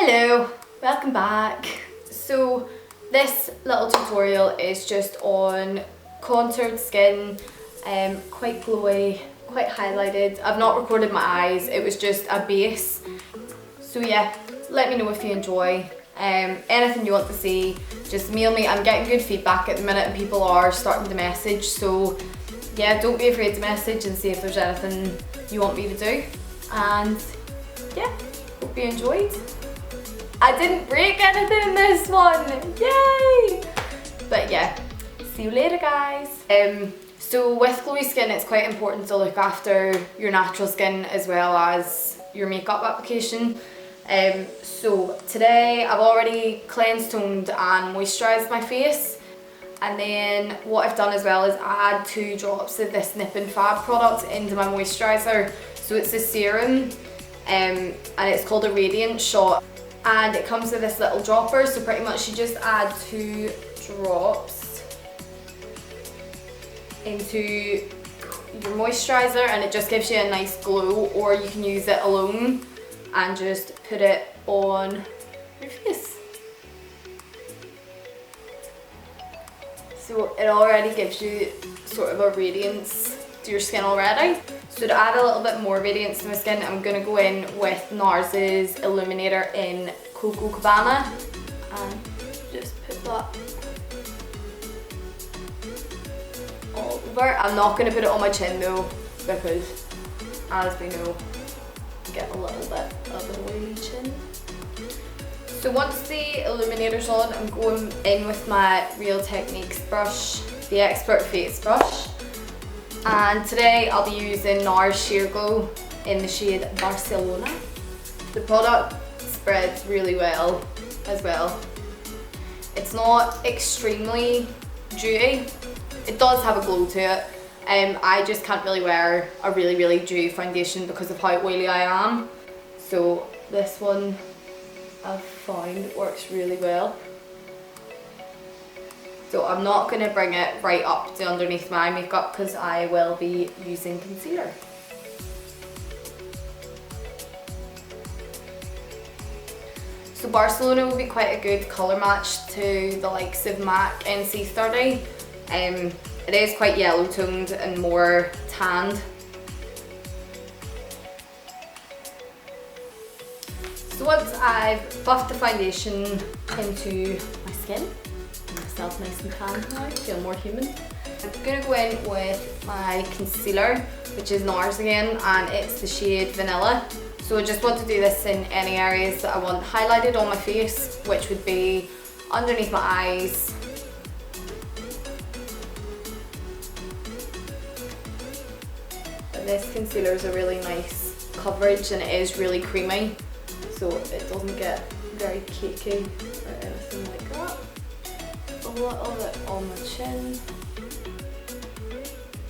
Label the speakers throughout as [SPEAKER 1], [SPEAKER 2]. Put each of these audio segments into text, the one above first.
[SPEAKER 1] Hello, welcome back. So this little tutorial is just on contoured skin, quite glowy, quite highlighted. I've not recorded my eyes, it was just a base. So yeah, let me know if you enjoy. Anything you want to see, just mail me. I'm getting good feedback at the minute and people are starting to message, so yeah, don't be afraid to message and see if there's anything you want me to do. And yeah, hope you enjoyed. I didn't break anything in this one, yay! But yeah, see you later guys. So with glowy skin, it's quite important to look after your natural skin as well as your makeup application. So today I've already cleansed, toned and moisturised my face, and then what I've done as well is add 2 drops of this Nip and Fab product into my moisturiser. So it's a serum and it's called a Radiant Shot, and it comes with this little dropper, so pretty much you just add 2 drops into your moisturiser and it just gives you a nice glow, or you can use it alone and just put it on your face. So it already gives you sort of a radiance to your skin already. So to add a little bit more radiance to my skin, I'm going to go in with NARS's Illuminator in Coco Cabana and just put that all over. I'm not going to put it on my chin though, because as we know, get a little bit of an oily chin. So once the illuminator's on, I'm going in with my Real Techniques brush, the Expert Face brush. And today I'll be using NARS Sheer Glow in the shade Barcelona. The product spreads really well as well. It's not extremely dewy. It does have a glow to it. I just can't really wear a really dewy foundation because of how oily I am. So this one I've found works really well. So I'm not going to bring it right up to underneath my makeup because I will be using concealer. So Barcelona will be quite a good colour match to the likes of MAC NC30. It is quite yellow toned and more tanned. So once I've buffed the foundation into my skin, myself nice and tan now, feel more human. I'm going to go in with my concealer, which is NARS again, and it's the shade Vanilla. So I just want to do this in any areas that I want highlighted on my face, which would be underneath my eyes, and this concealer is a really nice coverage and it is really creamy, so it doesn't get very cakey or anything like that. A little bit on my chin.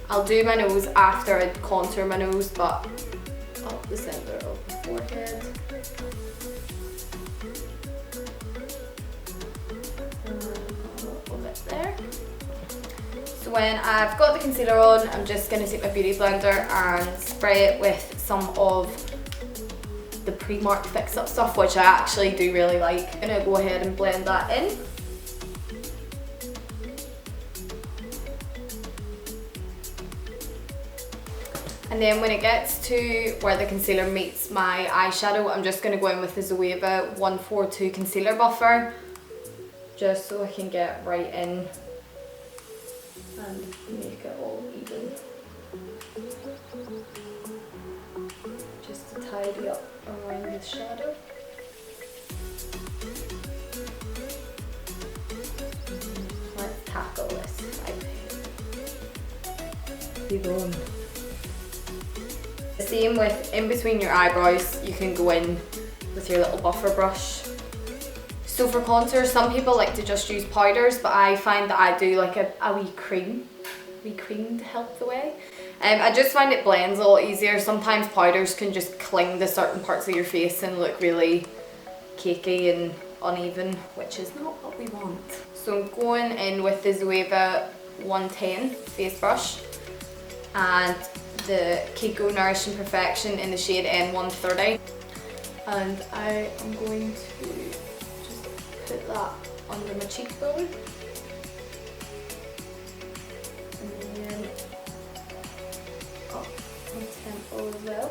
[SPEAKER 1] I'll do my nose after I contour my nose, but up the centre of the forehead. And a little bit there. So when I've got the concealer on, I'm just going to take my beauty blender and spray it with some of the Primark Fix Up stuff, which I actually do really like. I'm going to go ahead and blend that in. And then when it gets to where the concealer meets my eyeshadow, I'm just going to go in with the Zoeva 142 Concealer Buffer, just so I can get right in and make it all even. Just to tidy up around the shadow. Let's tackle this. Keep going. Same with in between your eyebrows, you can go in with your little buffer brush. So for contour, some people like to just use powders, but I find that I do like a wee cream to help the way. I just find it blends a lot easier. Sometimes powders can just cling to certain parts of your face and look really cakey and uneven, which is not what we want. So I'm going in with the Zoeva 110 face brush and the Kiko Nourishing Perfection in the shade N130. And I am going to just put that under my cheekbone. And then up my temple as well.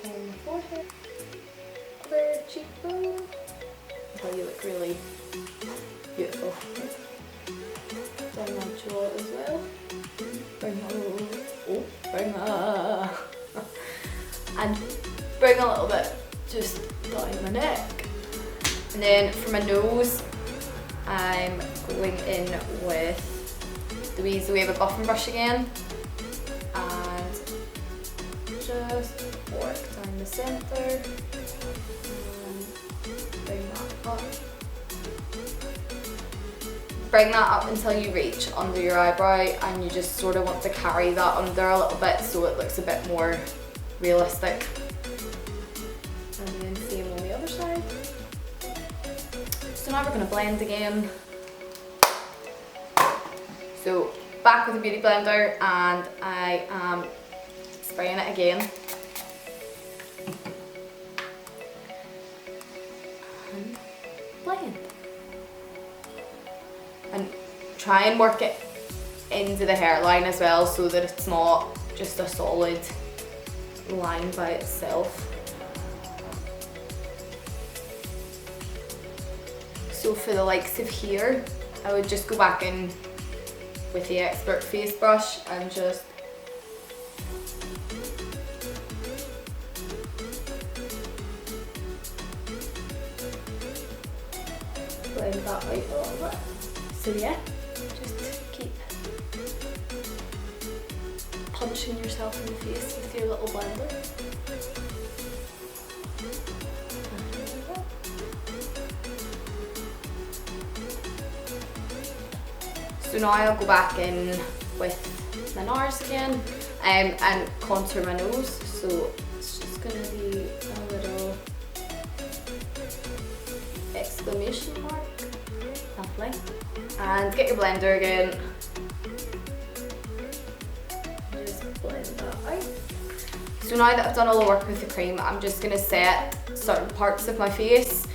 [SPEAKER 1] And the forehead. Other cheekbone. Until you look really beautiful. Bring my jaw as well. Bring and bring a little bit just down my neck. And then for my nose, I'm going in with the wee of a buffing brush again, and just work down the centre and bring that up. Bring that up until you reach under your eyebrow, and you just sort of want to carry that under a little bit so it looks a bit more realistic. And then same on the other side. So now we're going to blend again. So back with the beauty blender, and I am spraying it again. And blend. And try and work it into the hairline as well, so that it's not just a solid line by itself. So for the likes of here, I would just go back in with the expert face brush and just blend that out a little bit. So yeah, just keep punching yourself in the face with your little blender. So now I'll go back in with my NARS again and contour my nose. So it's just going to be a little exclamation mark. Lovely. And get your blender again. Just blend that out. So now that I've done all the work with the cream, I'm just going to set certain parts of my face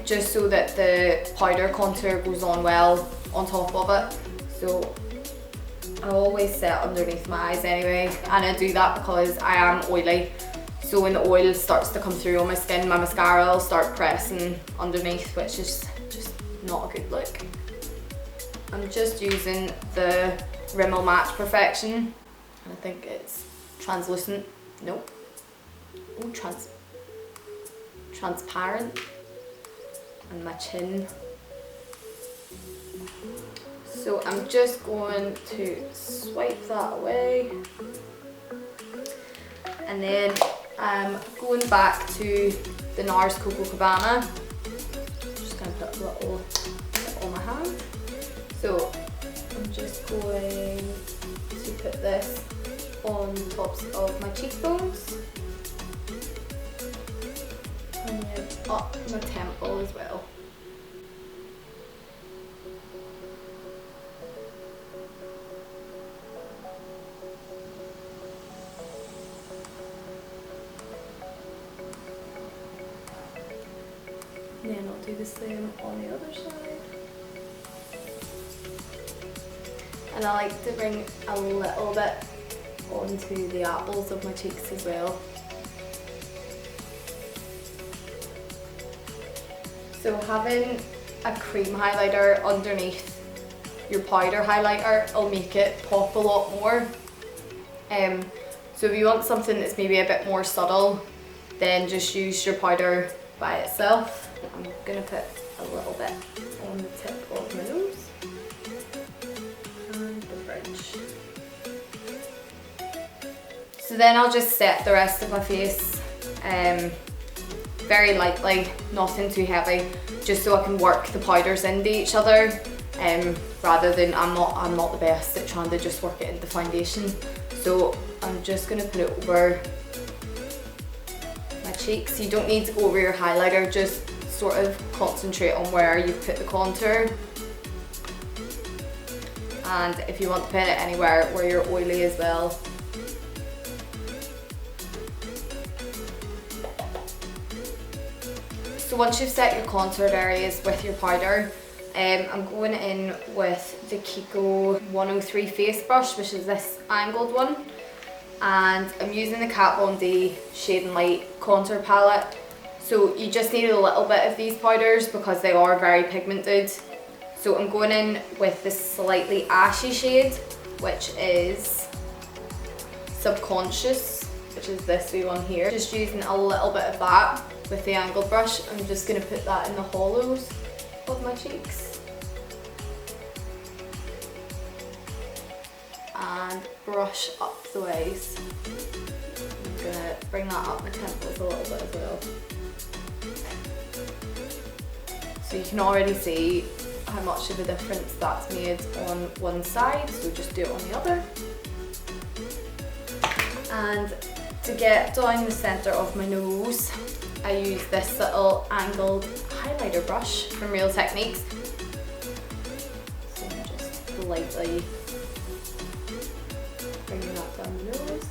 [SPEAKER 1] just so that the powder contour goes on well on top of it. So I always set underneath my eyes anyway, and I do that because I am oily. So when the oil starts to come through on my skin, my mascara will start pressing underneath, which is just not a good look. I'm just using the Rimmel Match Perfection. I think it's translucent. Nope. Oh, transparent. And my chin. So I'm just going to swipe that away. And then I'm going back to the NARS Coco Cabana. I'm just going to put a little bit on my hand. So I'm just going to put this on the tops of my cheekbones. And then up my temple as well. And then I'll do the same on the other side. And I like to bring a little bit onto the apples of my cheeks as well. So having a cream highlighter underneath your powder highlighter will make it pop a lot more. So if you want something that's maybe a bit more subtle, then just use your powder by itself. I'm going to put a little bit on the tip of my nose and the bridge. So then I'll just set the rest of my face very lightly, nothing too heavy, just so I can work the powders into each other, rather than I'm not the best at trying to just work it into foundation. So I'm just going to put it over my cheeks. You don't need to go over your highlighter, just sort of concentrate on where you've put the contour. And if you want to put it anywhere where you're oily as well. So once you've set your contoured areas with your powder, I'm going in with the Kiko 103 face brush, which is this angled one. And I'm using the Kat Von D Shade and Light contour palette. So you just need a little bit of these powders because they are very pigmented. So I'm going in with this slightly ashy shade, which is Subconscious, which is this wee one here. Just using a little bit of that with the angled brush. I'm just going to put that in the hollows of my cheeks. And brush up the ways. I'm going to bring that up my temples a little bit as well. So you can already see how much of a difference that's made on one side, so just do it on the other. And to get down the centre of my nose, I use this little angled highlighter brush from Real Techniques. So I'm just lightly bringing that down the nose.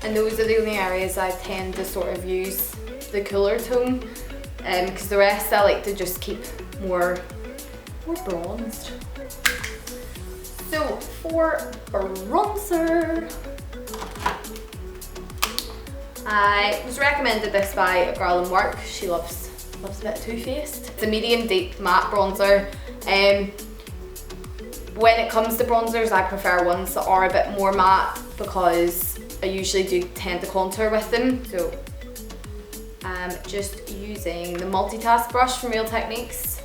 [SPEAKER 1] And those are the only areas I tend to sort of use the cooler tone, because the rest I like to just keep more bronzed. So for bronzer, I was recommended this by a girl in work. She loves a bit of Too Faced. It's a medium deep matte bronzer. When it comes to bronzers, I prefer ones that are a bit more matte because I usually do tend to contour with them. So I'm just using the multitask brush from Real Techniques,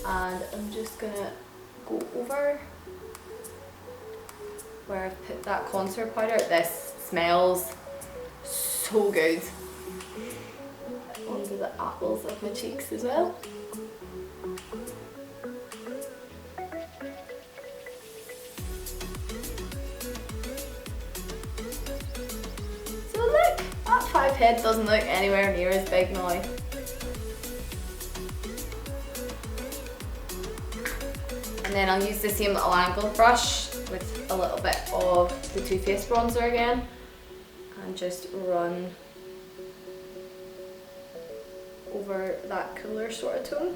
[SPEAKER 1] and I'm just gonna go over where I've put that contour powder. This smells so good. Onto the apples of my cheeks as well. So look, that 5 head doesn't look anywhere near as big now. And then I'll use the same little angled brush with a little bit of the Too Faced bronzer again, and just run over that cooler sort of tone.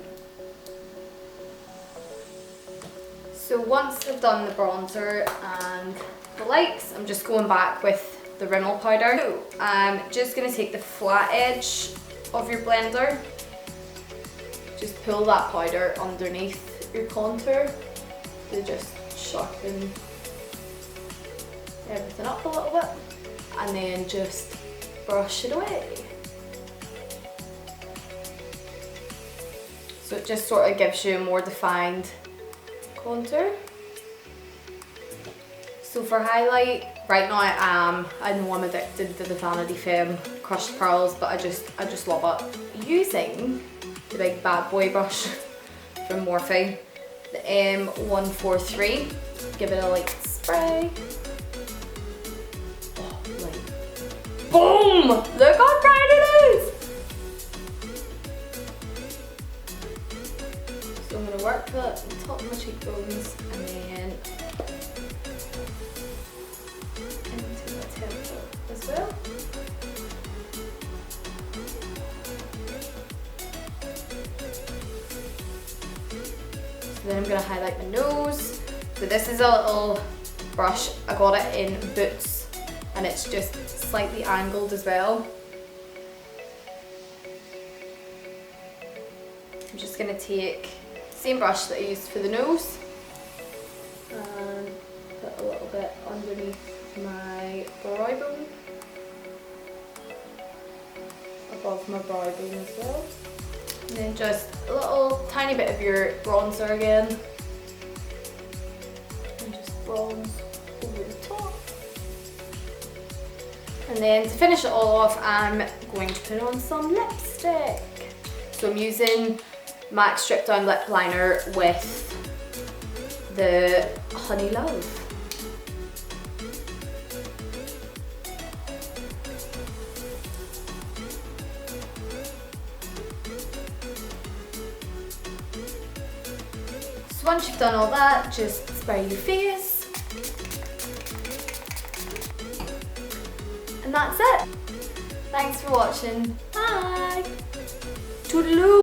[SPEAKER 1] So once I've done the bronzer and the lights, I'm just going back with the Rimmel powder. So I'm just going to take the flat edge of your blender, just pull that powder underneath your contour to just sharpen everything up a little bit, and then just brush it away. So it just sort of gives you a more defined contour. So for highlight, right now I know I'm addicted to the Vanity Femme crushed pearls, but I just love it. Using the big bad boy brush from Morphe, the M143, give it a light spray. Oh, like, boom! Look how bright it is! So I'm going to work that on top of my cheekbones and then into my temple as well. So then I'm going to highlight my nose. So this is a little brush, I got it in Boots, and it's just slightly angled as well. I'm just going to take the same brush that I used for the nose and put a little bit underneath my brow bone, above my brow bone as well. And then just a little tiny bit of your bronzer again, and just bronze over the top. And then to finish it all off, I'm going to put on some lipstick. So I'm using MAC Strip Down Lip Liner with the Honey Love. So once you've done all that, just spray your face. And that's it. Thanks for watching. Bye. Toodaloo.